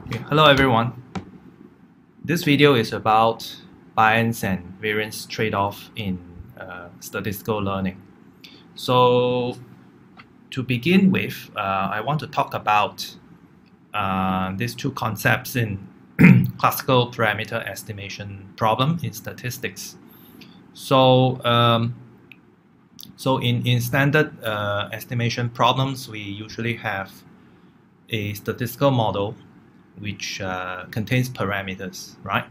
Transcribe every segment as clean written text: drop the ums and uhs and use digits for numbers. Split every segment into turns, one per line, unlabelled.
Okay, hello everyone. This video is about variance and variance trade-off in statistical learning. So to begin with, I want to talk about these two concepts in classical parameter estimation problem in statistics. So in standard estimation problems, we usually have a statistical model which contains parameters, right?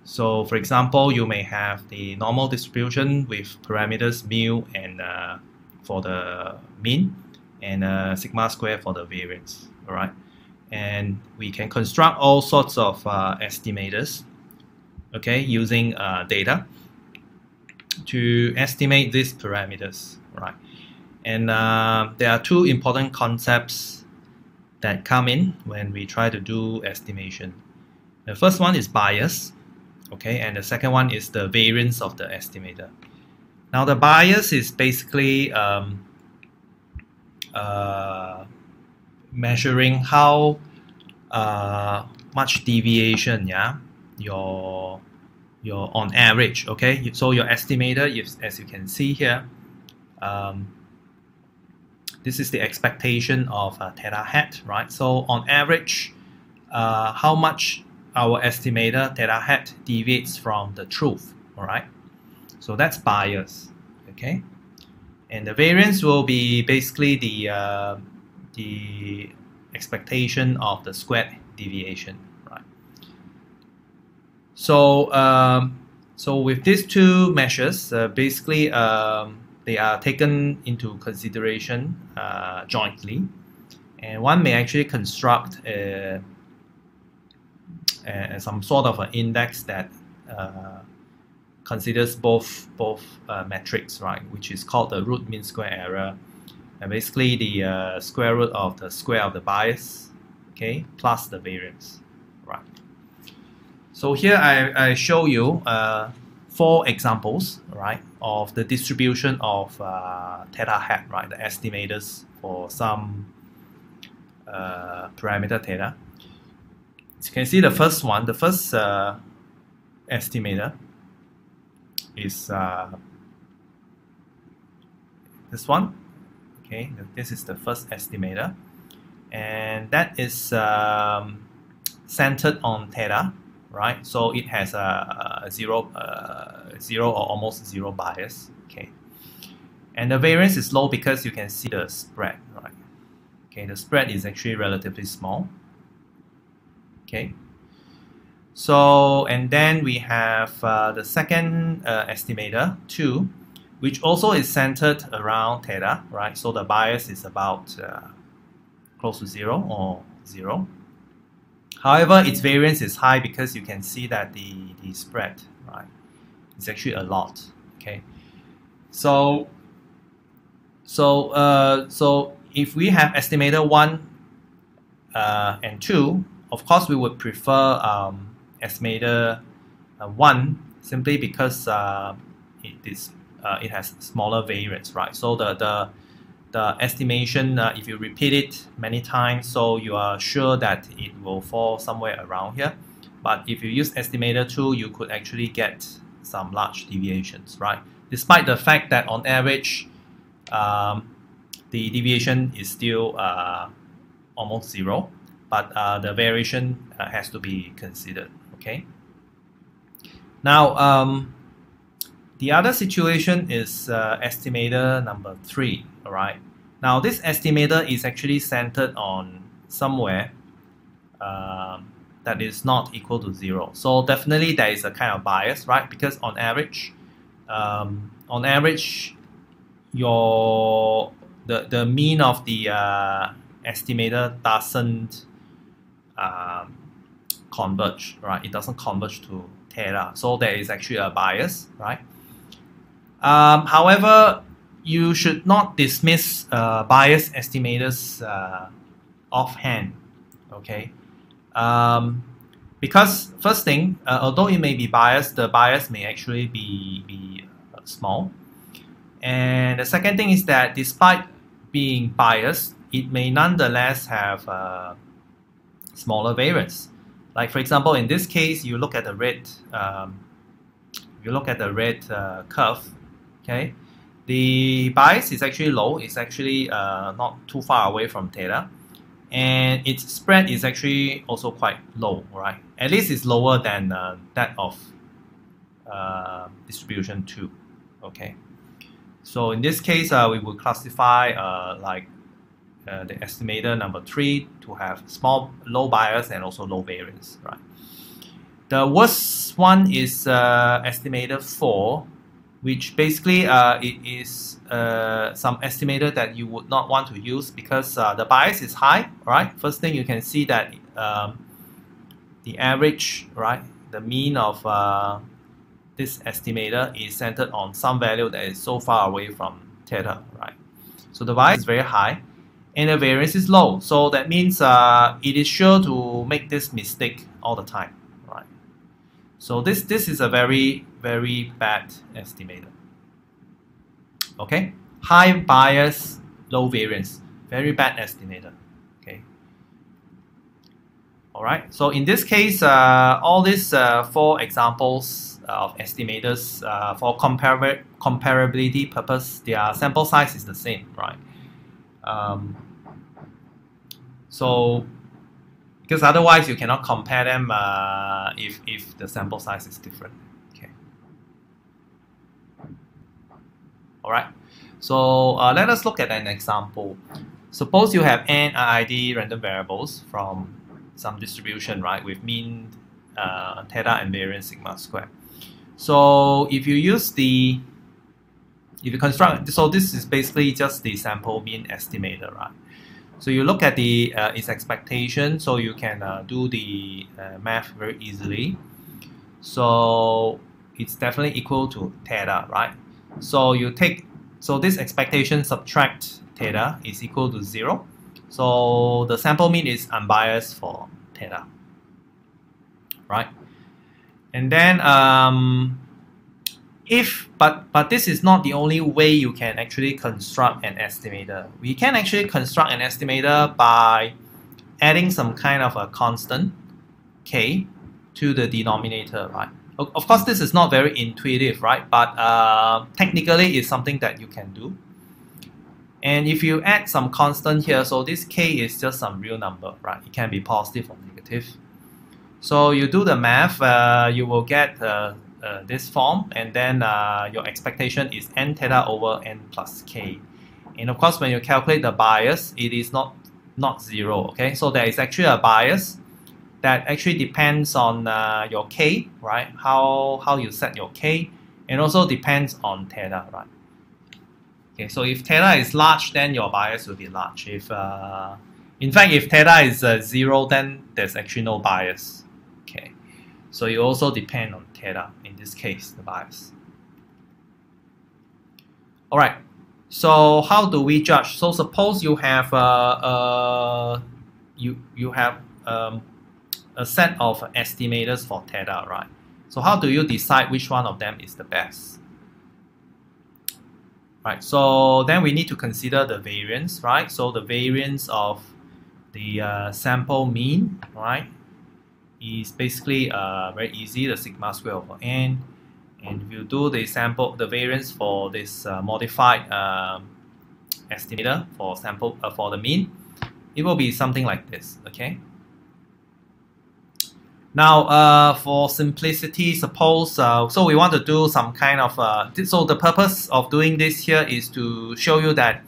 So for example, you may have the normal distribution with parameters mu and for the mean and sigma square for the variance, all right? And we can construct all sorts of estimators, okay, using data to estimate these parameters, right? And there are two important concepts that come in when we try to do estimation. The first one is bias, okay, and the second one is the variance of the estimator. Now the bias is basically measuring how much deviation, your on average, okay. So your estimator, as you can see here, this is the expectation of theta hat, right? So on average, how much our estimator theta hat deviates from the truth, all right? So that's bias, okay? And the variance will be basically the expectation of the squared deviation, right? So so with these two measures, basically they are taken into consideration jointly, and one may actually construct some sort of an index that considers both metrics, right? Which is called the root mean square error, and basically the square root of the square of the bias, okay, plus the variance, right? So here I show you 4 examples, right, of the distribution of theta hat, right, the estimators for some parameter theta. As you can see, the first one, the first estimator is this one, okay. This is the first estimator, and that is centered on theta, right? So it has a zero or almost zero bias, okay. And the variance is low because you can see the spread, right? Okay, the spread is actually relatively small, okay. So, and then we have the second estimator, 2, which also is centered around theta, right? So the bias is about close to 0 or 0. However, its variance is high because you can see that the spread, right, is actually a lot, okay. So if we have estimator 1 and 2, of course we would prefer estimator 1 simply because it has smaller variance, right? So the estimation, if you repeat it many times, so you are sure that it will fall somewhere around here. But if you use estimator 2, you could actually get some large deviations, right? Despite the fact that on average, the deviation is still almost 0, but the variation has to be considered, okay? Now, the other situation is estimator number 3, all right? Now, this estimator is actually centered on somewhere that is not equal to 0. So definitely there is a kind of bias, right? Because on average, the mean of the estimator doesn't converge, right? It doesn't converge to theta. So there is actually a bias, right? However, you should not dismiss bias estimators offhand, okay? Because first thing, although it may be biased, the bias may actually be small. And the second thing is that despite being biased, it may nonetheless have smaller variance. Like for example, in this case, you look at the red, curve, okay? The bias is actually low. It's actually not too far away from theta, and its spread is actually also quite low, right? At least it's lower than that of distribution 2, okay? So in this case, we will classify the estimator number 3 to have low bias and also low variance, right? The worst one is estimator 4, which basically it is some estimator that you would not want to use because the bias is high, right? First thing you can see that the average, right, the mean of this estimator is centered on some value that is so far away from theta, right? So the bias is very high and the variance is low. So that means it is sure to make this mistake all the time, right? So this is a very, very bad estimator. Okay, high bias, low variance, very bad estimator. Okay. All right. So in this case, all these 4 examples of estimators for comparability purpose, their sample size is the same, right? So because otherwise you cannot compare them if the sample size is different. Okay. All right. So let us look at an example. Suppose you have n IID random variables from some distribution, right, with mean theta and variance sigma square. So if you construct, so this is basically just the sample mean estimator, right? So you look at its expectation, so you can do the math very easily. So it's definitely equal to theta, right? So this expectation subtract theta is equal to 0. So the sample mean is unbiased for theta, right? And then but this is not the only way you can actually construct an estimator. We can actually construct an estimator by adding some kind of a constant k to the denominator, right? Of course, this is not very intuitive, right? But technically, it's something that you can do. And if you add some constant here, so this k is just some real number, right? It can be positive or negative. So you do the math, you will get this form, and then your expectation is n theta over n plus k. And of course, when you calculate the bias, it is not 0, okay? So there is actually a bias that actually depends on your k, right? How you set your k, and also depends on theta, right? Okay, so if theta is large, then your bias will be large. In fact, if theta is 0, then there's actually no bias. Okay, so you also depend on theta, in this case, the bias. All right, so how do we judge? So suppose you have a set of estimators for theta, right? So how do you decide which one of them is the best? Right, so then we need to consider the variance, right? So the variance of the sample mean, right, is basically very easy, the sigma square over n. And if you do the variance for this modified estimator for for the mean, it will be something like this, okay? Now, for simplicity, suppose, so we want to do some kind of, so the purpose of doing this here is to show you that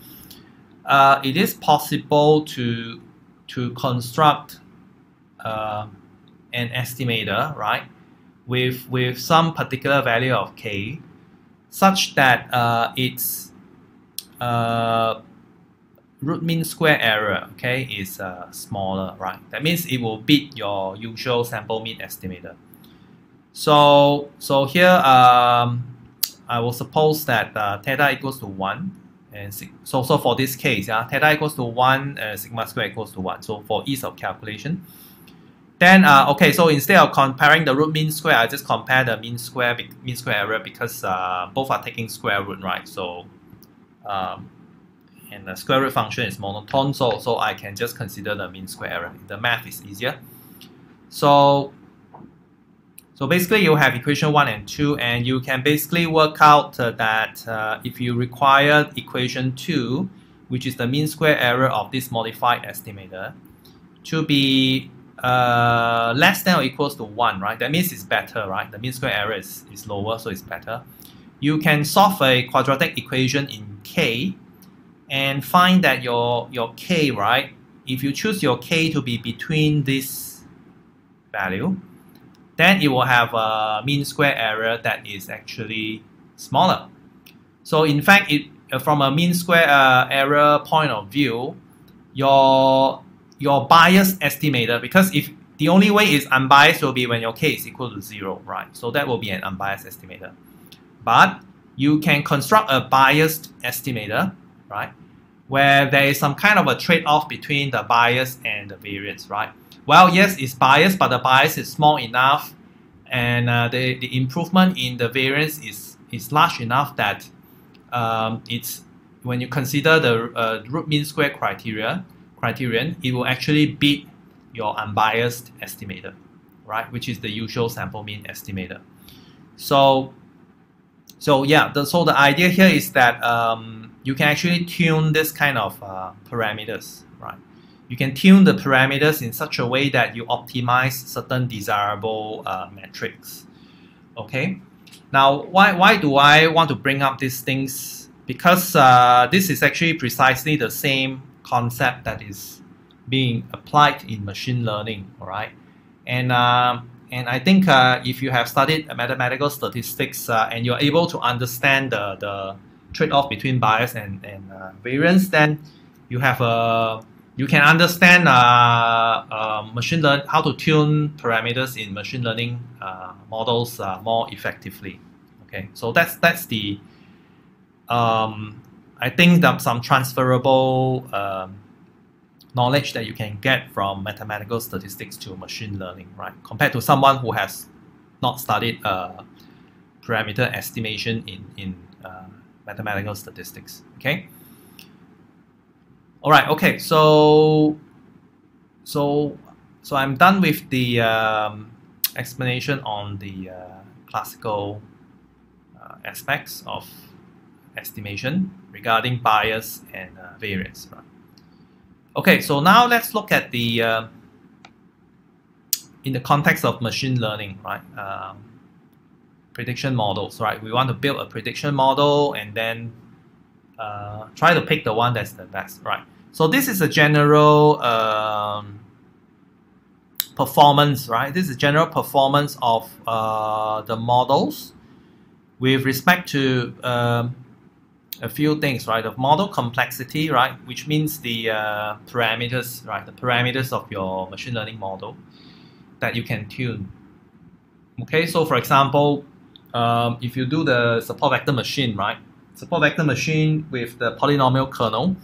it is possible to construct an estimator, right, with some particular value of k, such that its root mean square error, okay, is smaller, right? That means it will beat your usual sample mean estimator. So here I will suppose that theta equals to 1, and so for this case, theta equals to 1, sigma square equals to 1. So for ease of calculation, then okay, so instead of comparing the root mean square, I just compare the mean square error, because both are taking square root, right? So and the square root function is monotone, so I can just consider the mean square error. The math is easier. So basically you have equation 1 and 2, and you can basically work out that if you require equation 2, which is the mean square error of this modified estimator, to be less than or equals to 1, right? That means it's better, right? The mean square error is lower, so it's better. You can solve a quadratic equation in K and find that your K, right? If you choose your K to be between this value, then it will have a mean square error that is actually smaller. So in fact, from a mean square error point of view, your bias estimator, because if the only way is unbiased will be when your K is equal to 0, right? So that will be an unbiased estimator. But you can construct a biased estimator, right, where there is some kind of a trade-off between the bias and the variance, right? Well, yes, it's biased, but the bias is small enough, and the improvement in the variance is large enough that it's, when you consider the root mean square criterion, it will actually beat your unbiased estimator, right, which is the usual sample mean estimator. So yeah, so the idea here is that you can actually tune this kind of parameters, right? You can tune the parameters in such a way that you optimize certain desirable metrics. Okay. Now, why do I want to bring up these things? Because this is actually precisely the same concept that is being applied in machine learning. All right, and I think if you have studied mathematical statistics and you're able to understand the trade-off between bias and variance, then you can understand machine learning, how to tune parameters in machine learning models more effectively. Okay, so that's the I think that some transferable knowledge that you can get from mathematical statistics to machine learning, right? Compared to someone who has not studied parameter estimation in mathematical statistics. Okay. All right. Okay. So I'm done with the explanation on the classical aspects of estimation regarding bias and variance. Right? Okay, so now let's look at the in the context of machine learning, right? Prediction models, right? We want to build a prediction model and then try to pick the one that's the best, right? So this is a general performance, right? This is general performance of the models with respect to a few things, right? The model complexity, right? Which means the parameters, right? The parameters of your machine learning model that you can tune. Okay, so for example, if you do the support vector machine, right? Support vector machine with the polynomial kernel,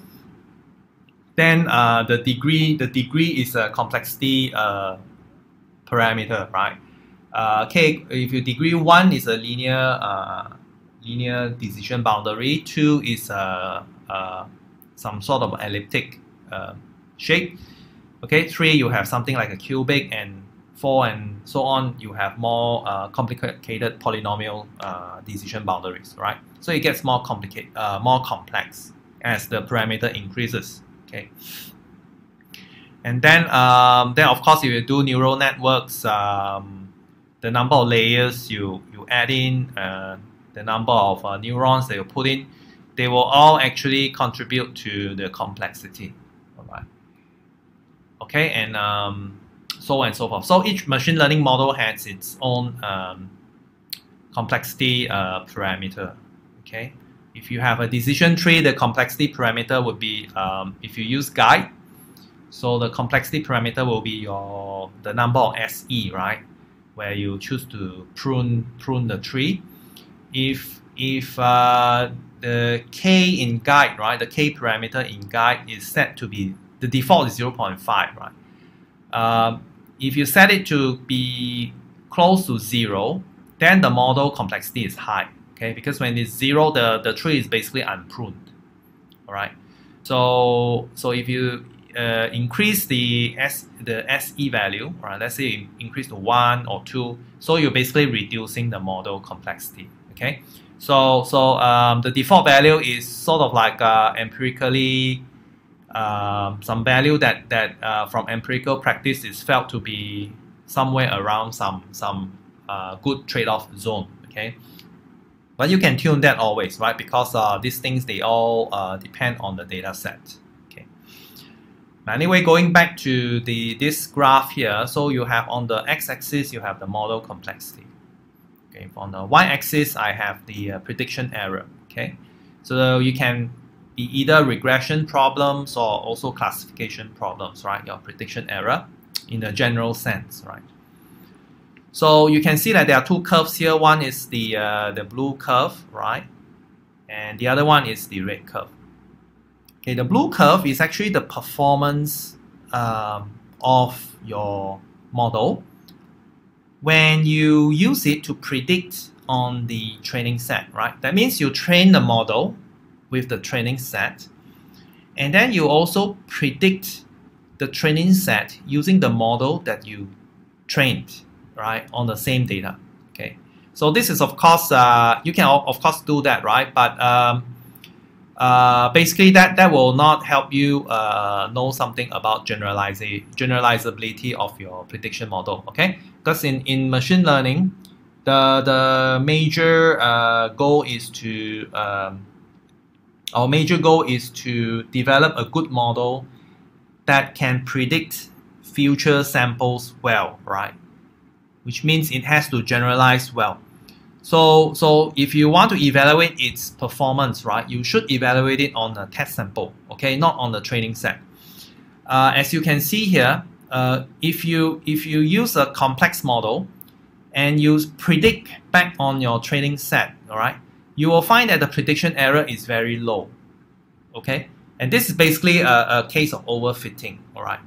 then the degree is a complexity parameter, right? K, if your degree 1 is a linear decision boundary, 2 is some sort of elliptic shape. Okay, 3 you have something like a cubic, and 4 and so on you have more complicated polynomial decision boundaries, right? So it gets more complicated, more complex as the parameter increases. Okay, and then of course if you do neural networks, the number of layers you add in, the number of neurons that you put in, they will all actually contribute to the complexity. All right. Okay, and so on and so forth. So each machine learning model has its own complexity parameter. Okay, if you have a decision tree, the complexity parameter would be, if you use guide, so the complexity parameter will be the number of SE, right? Where you choose to prune the tree. If the K in guide, right, the K parameter in guide is set to be, the default is 0.5, right? If you set it to be close to 0, then the model complexity is high. Okay, because when it's 0, the tree is basically unpruned. All right. So if you increase the SE value, right? Let's say you increase to 1 or 2, so you're basically reducing the model complexity. Okay, so the default value is sort of like empirically some value that from empirical practice is felt to be somewhere around some good trade-off zone. Okay, but you can tune that always, right? Because these things, they all depend on the data set. Okay. Anyway, going back to this graph here, so you have on the x-axis you have the model complexity. Okay. On the y-axis I have the prediction error. Okay. So you can be either regression problems or also classification problems, right? Your prediction error in a general sense, right? So you can see that there are two curves here. One is the blue curve, right? And the other one is the red curve. Okay, the blue curve is actually the performance of your model when you use it to predict on the training set, right? That means you train the model with the training set, and then you also predict the training set using the model that you trained, right, on the same data. Okay, so this is, of course, you can of course do that, right? But basically that will not help you know something about generalizability of your prediction model. Okay, because in machine learning, the major goal is to our major goal is to develop a good model that can predict future samples well, right? Which means it has to generalize well. So if you want to evaluate its performance, right, you should evaluate it on a test sample, okay, not on the training set. As you can see here, if you use a complex model and you predict back on your training set, all right, you will find that the prediction error is very low, okay? And this is basically a case of overfitting, all right?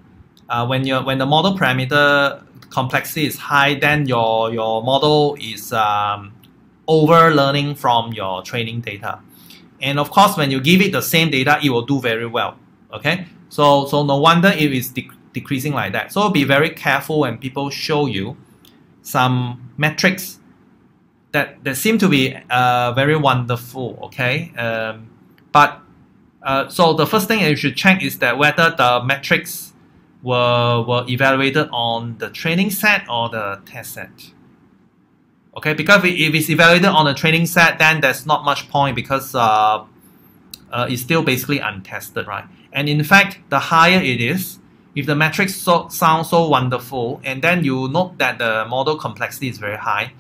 When the model parameter complexity is high, then your model is over learning from your training data. And of course, when you give it the same data, it will do very well, okay? So no wonder it is decreasing like that. So be very careful when people show you some metrics that seem to be very wonderful, okay? So the first thing you should check is that whether the metrics were evaluated on the training set or the test set. Okay, because if it's evaluated on the training set, then there's not much point because it's still basically untested, right? And in fact, the higher it is, if the metrics sound so wonderful, and then you note that the model complexity is very high,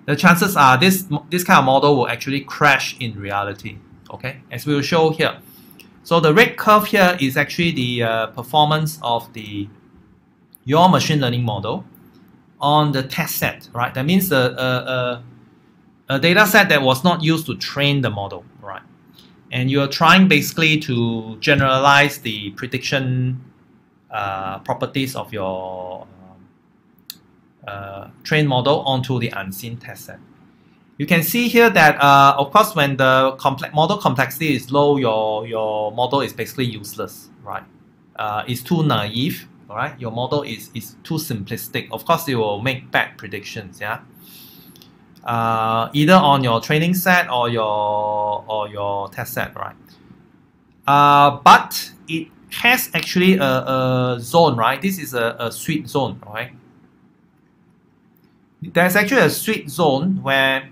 the chances are this kind of model will actually crash in reality, okay, as we will show here. So the red curve here is actually the performance of your machine learning model on the test set, right? That means a data set that was not used to train the model, right? And you're trying basically to generalize the prediction properties of your trained model onto the unseen test set. You can see here that, of course, when the model complexity is low, your model is basically useless, right? It's too naive, all right? Your model is too simplistic. Of course, it will make bad predictions, yeah? Either on your training set or your test set, right? But it has actually a zone, right? This is a sweet zone, right? There's actually a sweet zone where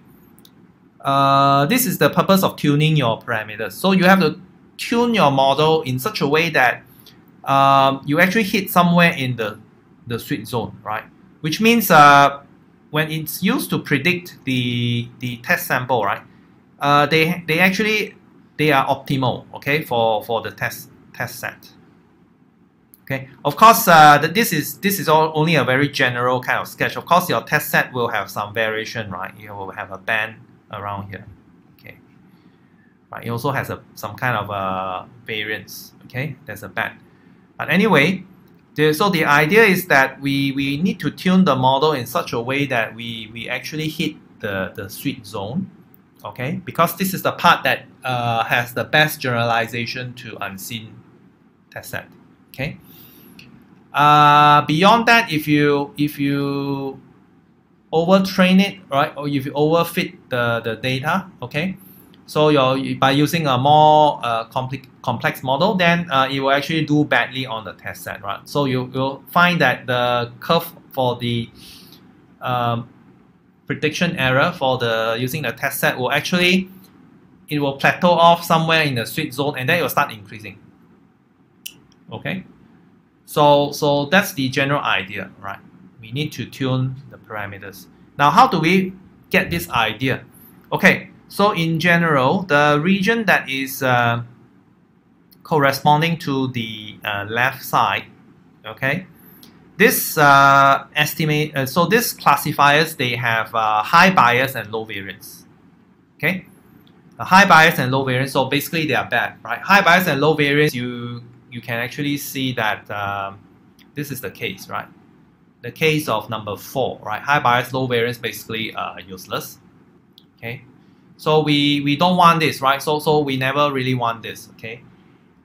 this is the purpose of tuning your parameters. So you have to tune your model in such a way that you actually hit somewhere in the sweet zone, right? Which means when it's used to predict the test sample, right? They are optimal, okay, for the test set. Okay, of course, this is only a very general kind of sketch. Of course, your test set will have some variation, right? You will have a band around here, okay, right? It also has some kind of variance, okay? There's a band, but anyway, so the idea is that we need to tune the model in such a way that we actually hit the sweet zone, okay? Because this is the part that has the best generalization to unseen test set. Okay. Beyond that, if you overtrain it, right, or if you overfit the data, okay, so by using a more complex model, then it will actually do badly on the test set, right? So you'll find that the curve for the prediction error for the using the test set will actually, it will plateau off somewhere in the sweet zone, and then it will start increasing. Okay, so that's the general idea, right? We need to tune the parameters. Now, how do we get this idea? Okay, so in general, the region that is corresponding to the left side, okay, this so these classifiers, they have high bias and low variance. Okay, high bias and low variance, so basically they are bad, right? High bias and low variance, you can actually see that this is the case, right? The case of number 4, right? High bias, low variance, basically useless. Okay, so we don't want this, right? So we never really want this. Okay,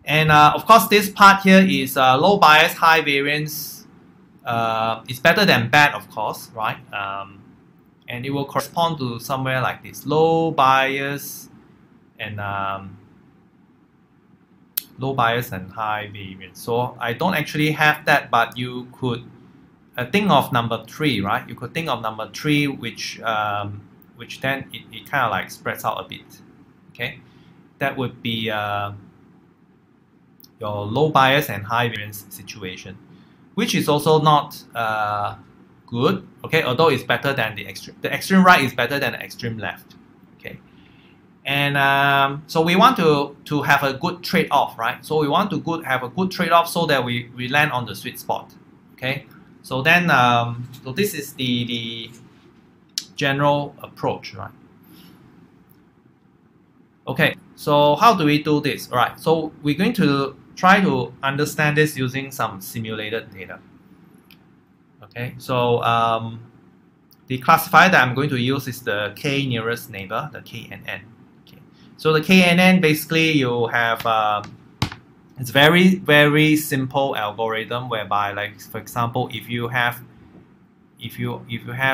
and of course this part here is low bias, high variance. It's better than bad, of course, right? And it will correspond to somewhere like this: low bias and high variance. So I don't actually have that, but you could think of number 3, right? You could think of number 3, which then it kind of like spreads out a bit. Okay, that would be your low bias and high variance situation, which is also not good. Okay, although it's better than the extreme. The extreme right is better than the extreme left. Okay, and so we want to have a good trade-off, right? So we want to have a good trade-off so that we land on the sweet spot. Okay, so then so this is the general approach, right? Okay, so how do we do this? All right, so we're going to try to understand this using some simulated data. Okay, so the classifier that I'm going to use is the k nearest neighbor, the KNN. Okay, so the KNN, basically you have it's very simple algorithm whereby, like, for example, if you have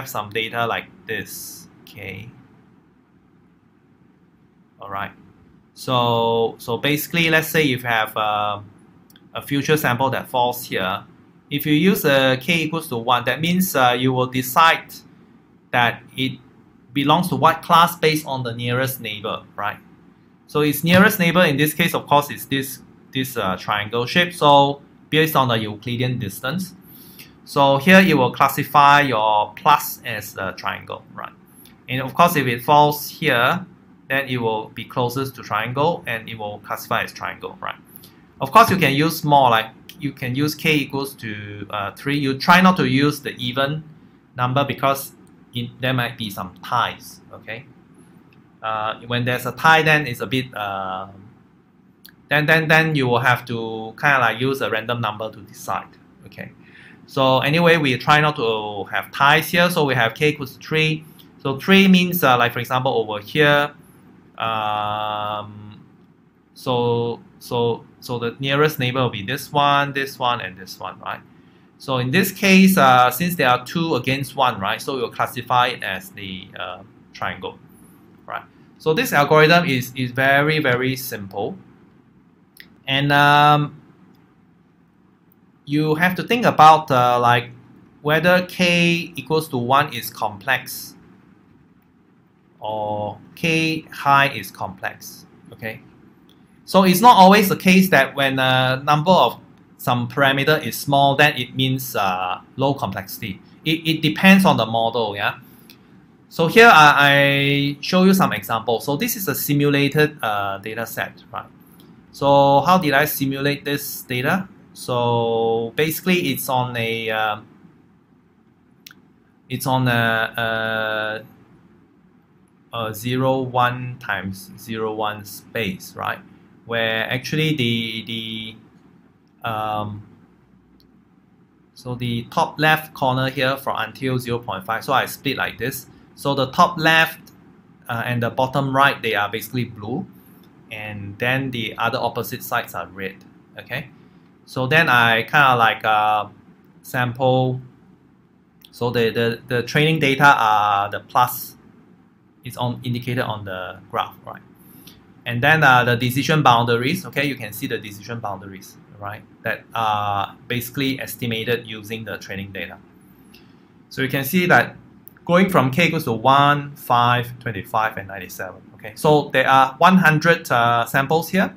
some data like this, okay, all right. So basically, let's say if you have a future sample that falls here, if you use a k equals to 1, that means you will decide that it belongs to what class based on the nearest neighbor, right? So its nearest neighbor in this case, of course, is this triangle shape. So based on the Euclidean distance. So here it will classify your plus as a triangle, right? And of course, if it falls here, then it will be closest to triangle and it will classify as triangle, right? Of course, you can use more, like you can use k equals to 3. You try not to use the even number because there might be some ties, okay? When there's a tie, then it's a bit, then you will have to kind of like use a random number to decide, okay? So anyway, we try not to have ties here, so we have k equals to 3. So 3 means, like for example, over here, so the nearest neighbor will be this one, and this one, right? So in this case, since there are 2 against 1, right? So we'll classify it as the triangle, right? So this algorithm is very simple, and you have to think about like whether k equals to 1 is complex or k high is complex. Okay, so it's not always the case that when a number of some parameter is small, then it means low complexity. It depends on the model, yeah. So here I show you some examples. So this is a simulated data set, right? So how did I simulate this data? So basically, it's on a 0, 1 times 0, 1 space, right? Where actually so the top left corner here for until 0.5. So I split like this. So the top left and the bottom right, they are basically blue. and then the other opposite sides are red. Okay, so then I kind of like sample. So the training data are the plus. It's indicated on the graph, right? And then the decision boundaries. Okay, you can see the decision boundaries, right? That are basically estimated using the training data. So you can see that going from k equals to 1, 5, 25, and 97. Okay, so there are 100 samples here.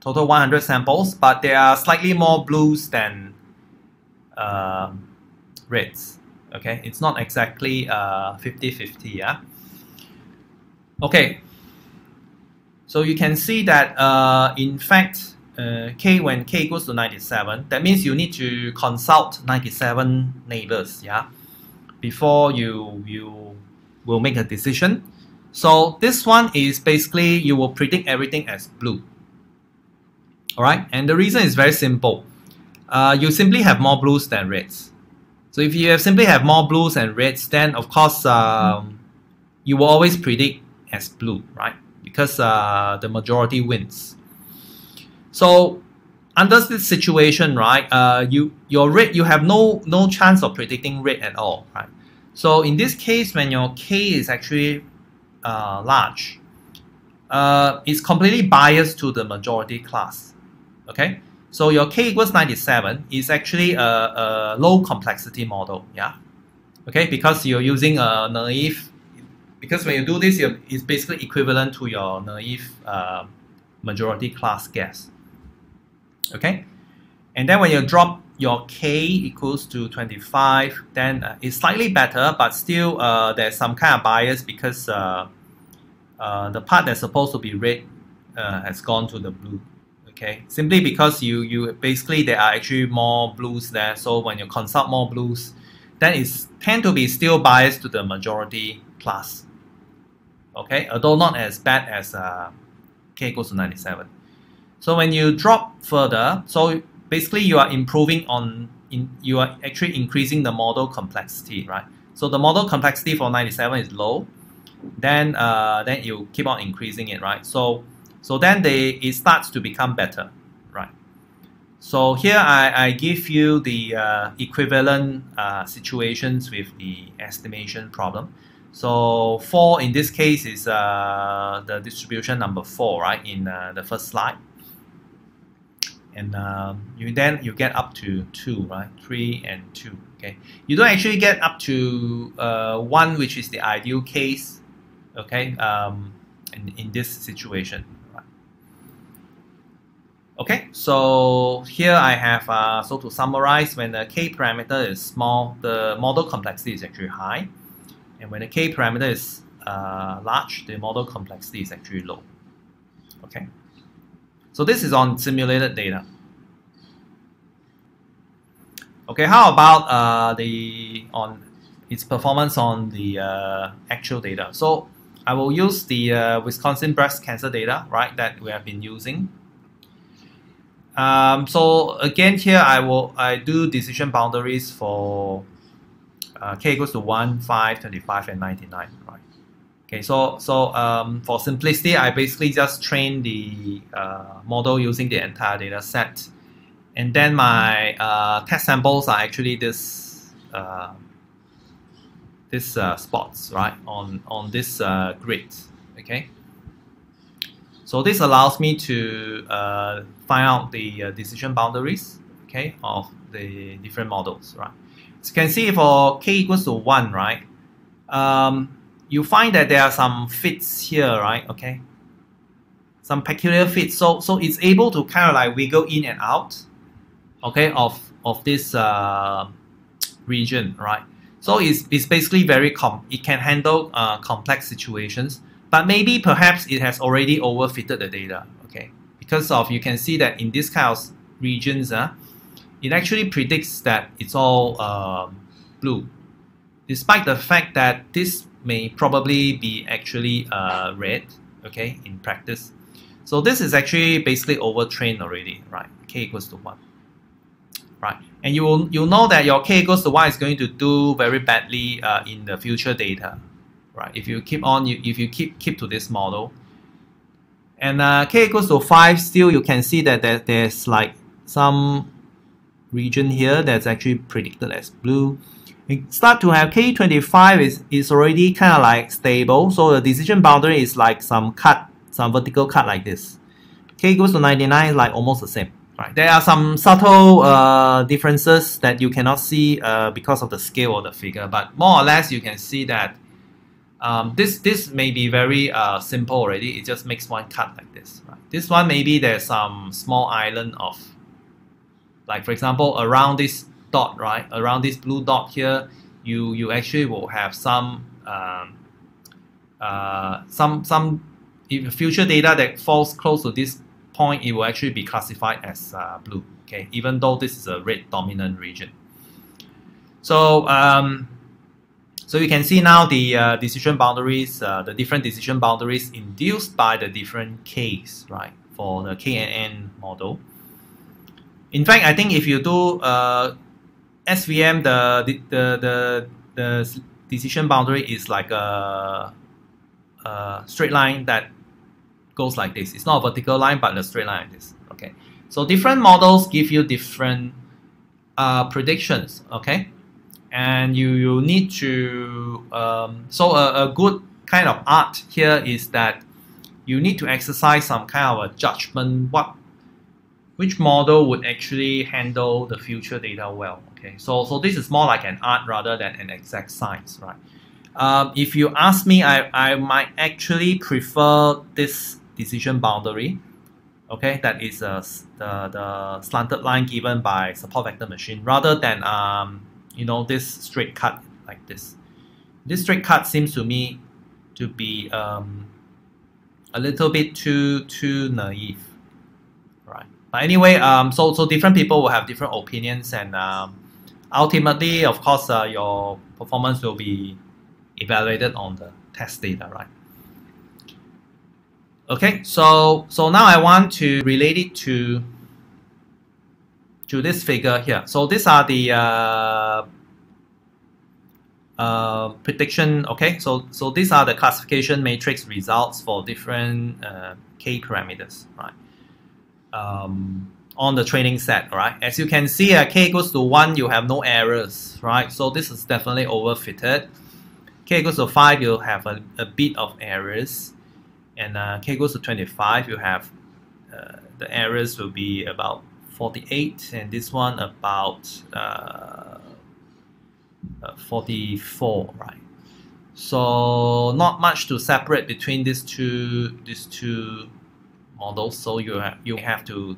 Total 100 samples, but there are slightly more blues than reds. Okay, it's not exactly 50-50, yeah. Okay, so you can see that in fact when k equals to 97, that means you need to consult 97 neighbors, yeah, before you will make a decision. So this one is basically you will predict everything as blue. All right, and the reason is very simple. You simply have more blues than reds. So if you simply have more blues and reds, then of course you will always predict as blue, right? Because the majority wins. So under this situation, right, your red, you have no chance of predicting red at all, right? So in this case, when your k is actually large, it's completely biased to the majority class. Okay, so your k equals 97 is actually a low complexity model, yeah. Okay, because you're using a naive. Because when you do this, it's basically equivalent to your naive majority class guess. Okay, and then when you drop your k equals to 25, then it's slightly better, but still there's some kind of bias because the part that's supposed to be red has gone to the blue. Okay, simply because you basically there are actually more blues there, so when you consult more blues, then it's tend to be still biased to the majority class. Okay, although not as bad as k equals to 97. So when you drop further, so basically you are improving on, you are actually increasing the model complexity, right? So the model complexity for 97 is low, then you keep on increasing it, right? So then it starts to become better, right? So here I give you the equivalent situations with the estimation problem. So 4 in this case is the distribution number 4, right, in the first slide. And you get up to 2, right? 3 and 2. Okay, you don't actually get up to 1, which is the ideal case. Okay, in this situation. Right? Okay, so here I have so to summarize, when the k parameter is small, the model complexity is actually high, and when the k parameter is large, the model complexity is actually low. Okay. So this is on simulated data. Okay, how about its performance on the actual data? So I will use the Wisconsin breast cancer data, right, that we have been using. So again here I do decision boundaries for k equals to 1, 5, 25, and 99, right? Okay, so for simplicity, I basically just train the model using the entire data set, and then my test samples are actually this spots, right, on this grid. Okay, so this allows me to find out the decision boundaries, okay, of the different models, right? So you can see for k equals to 1, right, you find that there are some fits here, right? Okay, some peculiar fits. So it's able to kind of like wiggle in and out, okay, of this region, right? So it's basically very it can handle complex situations, but maybe perhaps it has already overfitted the data, okay? Because you can see that in this kind of regions, it actually predicts that it's all blue, despite the fact that this may probably be actually red, okay, in practice. So this is actually basically overtrained already, right? K equals to 1, right? And you'll know that your k equals to 1 is going to do very badly in the future data, right? If you keep on, if you keep to this model, And k equals to 5, still you can see that there's like some region here that's actually predicted as blue. We start to have K25 is already kind of like stable, so the decision boundary is like some vertical cut like this. K equals to 99 is like almost the same. Right. There are some subtle differences that you cannot see because of the scale of the figure, but more or less you can see that this may be very simple already. It just makes one cut like this. Right? This one maybe there's some small island of, like for example, around this dot, right? Around this blue dot here, you actually will have some if future data that falls close to this point, it will actually be classified as blue. Okay, even though this is a red dominant region. So so you can see now the decision boundaries, the different decision boundaries induced by the different Ks, right, for the KNN model. In fact, I think if you do SVM, the decision boundary is like a straight line that goes like this. It's not a vertical line, but a straight line like this. Okay, so different models give you different predictions. Okay, and you need to so a good kind of art here is that you need to exercise some kind of a judgment which model would actually handle the future data well. Okay, so this is more like an art rather than an exact science, right? If you ask me, I might actually prefer this decision boundary. Okay, that is the slanted line given by support vector machine rather than you know, this straight cut like this. This straight cut seems to me to be a little bit too naive, right? But anyway, so different people will have different opinions, and ultimately, of course, your performance will be evaluated on the test data, right? Okay, so now I want to relate it to this figure here. So these are the prediction. Okay, so these are the classification matrix results for different K parameters, right? On the training set, right? As you can see, K equals to 1, you have no errors, right? So this is definitely overfitted. K equals to 5, you'll have a bit of errors. And K equals to 25, you have the errors will be about 48, and this one about 44, right? So not much to separate between these two models. So you have to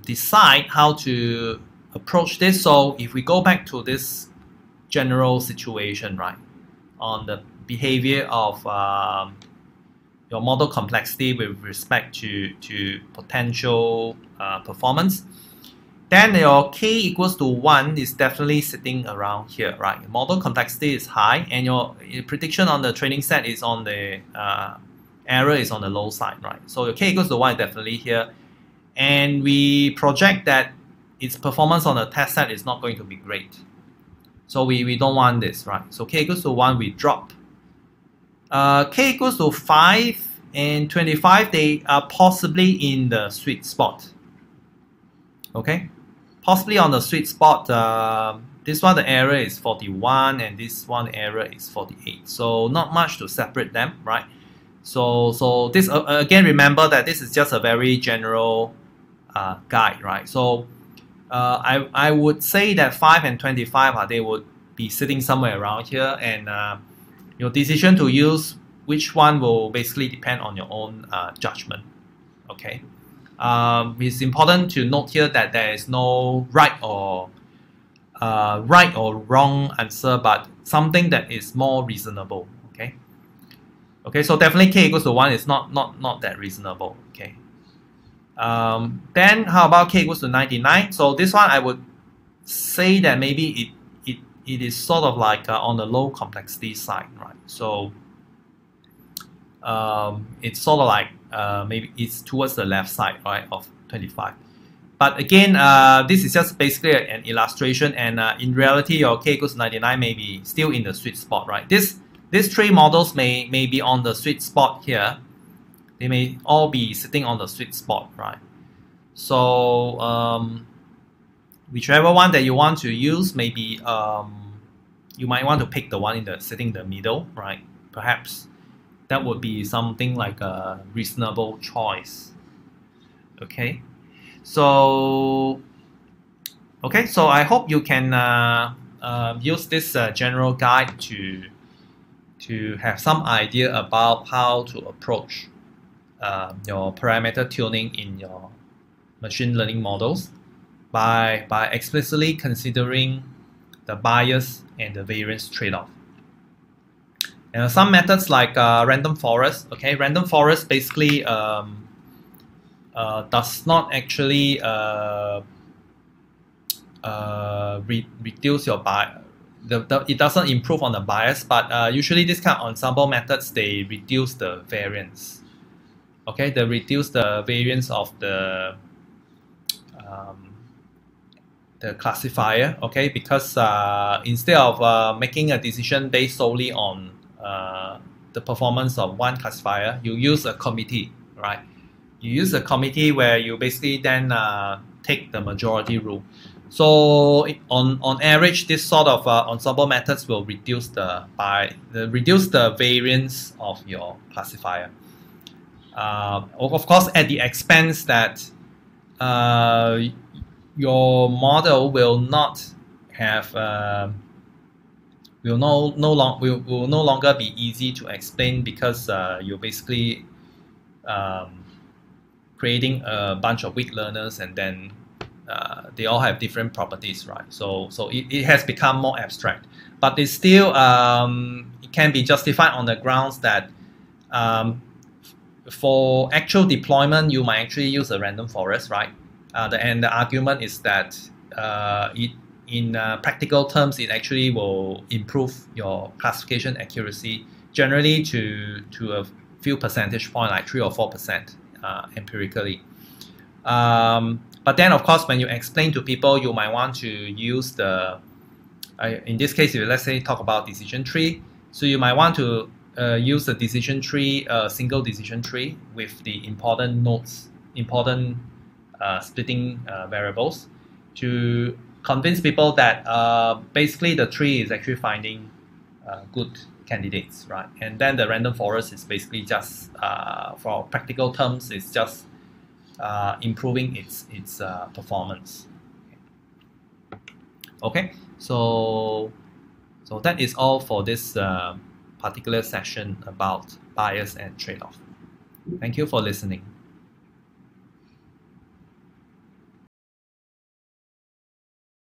decide how to approach this. So if we go back to this general situation, right, on the behavior of your model complexity with respect to potential performance, then your K equals to 1 is definitely sitting around here, right? Your model complexity is high, and your prediction on the training set is on the error is on the low side, right? So your K equals to 1 is definitely here, and we project that its performance on the test set is not going to be great. So we don't want this, right? So K equals to 1, we drop. K equals to 5 and 25, they are possibly in the sweet spot. Okay, possibly on the sweet spot. This one, the error is 41, and this one error is 48. So not much to separate them, right? So this again, remember that this is just a very general guide, right? So I would say that 5 and 25 they would be sitting somewhere around here, and your decision to use which one will basically depend on your own judgment. Okay, it's important to note here that there is no right or wrong answer, but something that is more reasonable. Okay. Okay, so definitely K equals to 1 is not that reasonable. Okay. Then how about K equals to 99? So this one I would say that maybe it is sort of like on the low complexity side, right? So it's sort of like maybe it's towards the left side, right, of 25. But again, this is just basically an illustration, and in reality, your K equals to 99 may be still in the sweet spot, right? These three models may be on the sweet spot here, They may all be sitting on the sweet spot, right? So whichever one that you want to use, maybe you might want to pick the one sitting in the middle, right? Perhaps that would be something like a reasonable choice. Okay, so I hope you can use this general guide to have some idea about how to approach your parameter tuning in your machine learning models by explicitly considering the bias and the variance trade-off. And some methods like random forest. Okay, random forest basically does not actually reduce your bias. It doesn't improve on the bias, but usually this kind of ensemble methods, they reduce the variance. Okay, they reduce the variance of the classifier. Okay, because instead of making a decision based solely on the performance of one classifier, you use a committee, right? You use a committee where you basically then take the majority rule. So on average, this sort of ensemble methods will reduce the variance of your classifier. Of course, at the expense that your model will not have will no longer be easy to explain, because you're basically creating a bunch of weak learners, and then they all have different properties, right? So it has become more abstract, but it's still it can be justified on the grounds that for actual deployment, you might actually use a random forest, right? And the argument is that in practical terms, it actually will improve your classification accuracy generally to a few percentage point, like 3 or 4% empirically. But then, of course, when you explain to people, you might want to use the, in this case, let's say talk about decision tree. So you might want to use the decision tree, single decision tree with the important nodes, important splitting variables, to convince people that basically the tree is actually finding good candidates, right? And then the random forest is basically just, for practical terms, it's just improving its performance. Okay, so that is all for this particular session about bias and trade-off. Thank you for listening.